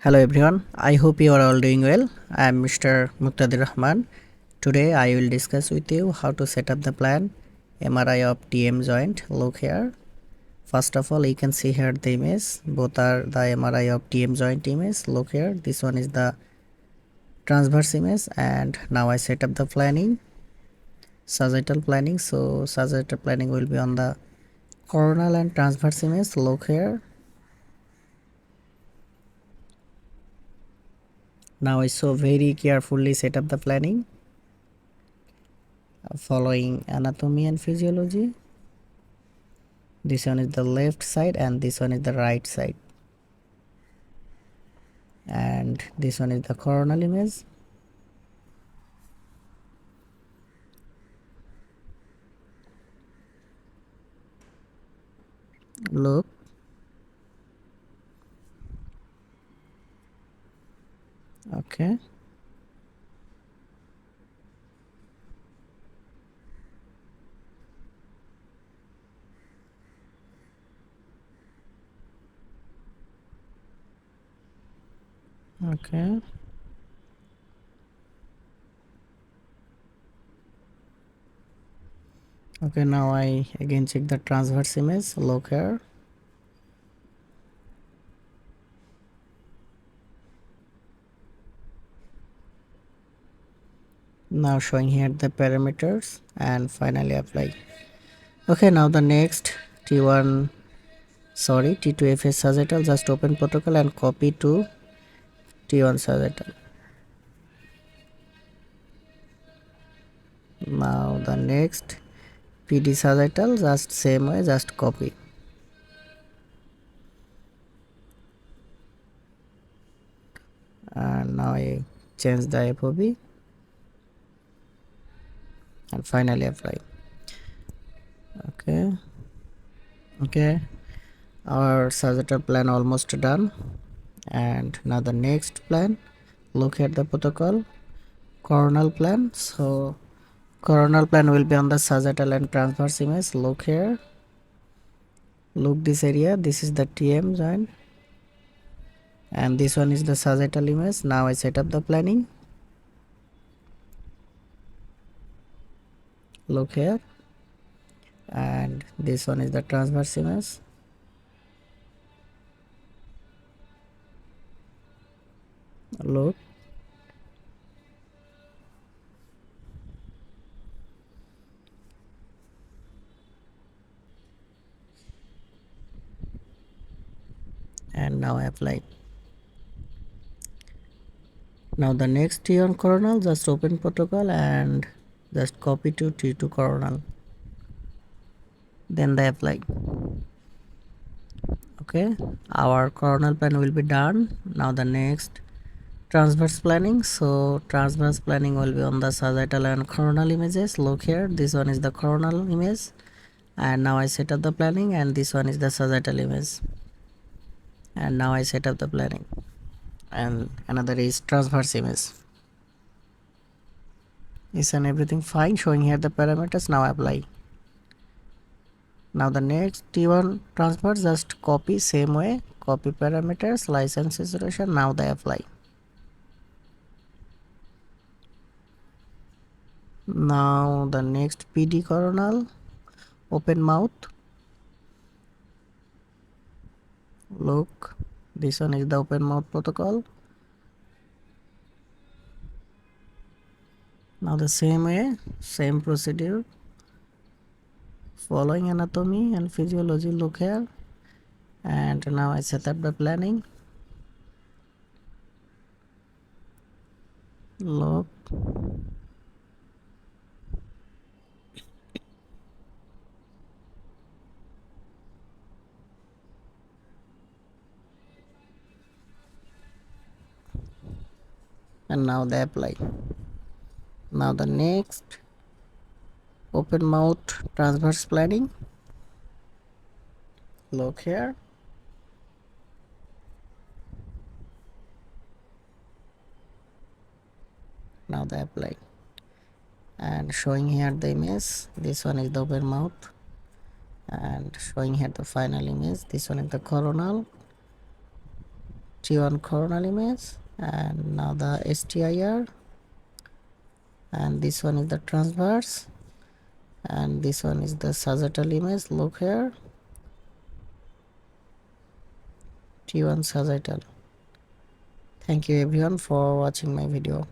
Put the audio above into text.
Hello everyone, I hope you are all doing well. I am Mr. Muqtadir Rahman. Today I will discuss with you how to set up the plan MRI of TM joint. Look here. First of all, you can see here the image. Both are the MRI of TM joint image. Look here. This one is the transverse image, and now I set up the planning, sagittal planning. So sagittal planning will be on the coronal and transverse image. Look here. Now I so very carefully set up the planning following anatomy and physiology. This one is the left side and this one is the right side, and this one is the coronal image. Look, okay, okay, okay. Now I again check the transverse image. Look here. Now showing here the parameters and finally apply. Okay, now the next T1 sorry T2FS sagittal, just open protocol and copy to T1 sagittal. Now the next PD sagittal, just same way, just copy. And now I change the FOB and finally apply. Okay, our sagittal plan almost done, and now the next plan. Look at the protocol, coronal plan. So coronal plan will be on the sagittal and transverse image. Look here, look this area, this is the TM joint and this one is the sagittal image. Now I set up the planning. Look here, and this one is the transverse image. Look, and now I apply. Now the next T on coronal, just open protocol and just copy to T2 coronal, then they apply. Okay, our coronal plan will be done. Now the next transverse planning. So transverse planning will be on the sagittal and coronal images. Look here, this one is the coronal image, and now I set up the planning, and this one is the sagittal image, and now I set up the planning, and another is transverse image. Is and everything fine, showing here the parameters. Now apply. Now the next T1 transfer, just copy same way, copy parameters, license saturation. Now they apply. Now the next PD coronal, open mouth. Look, this one is the open mouth protocol. Now the same way, same procedure, following anatomy and physiology. Look here, and now I set up the planning. Look, and now they apply. Now the next open mouth transverse planning. Look here, now they apply, and showing here the image. This one is the open mouth, and showing here the final image. This one is the coronal, T1 coronal image, and now the STIR, and this one is the transverse, and this one is the sagittal image. Look here, T1 sagittal. Thank you everyone for watching my video.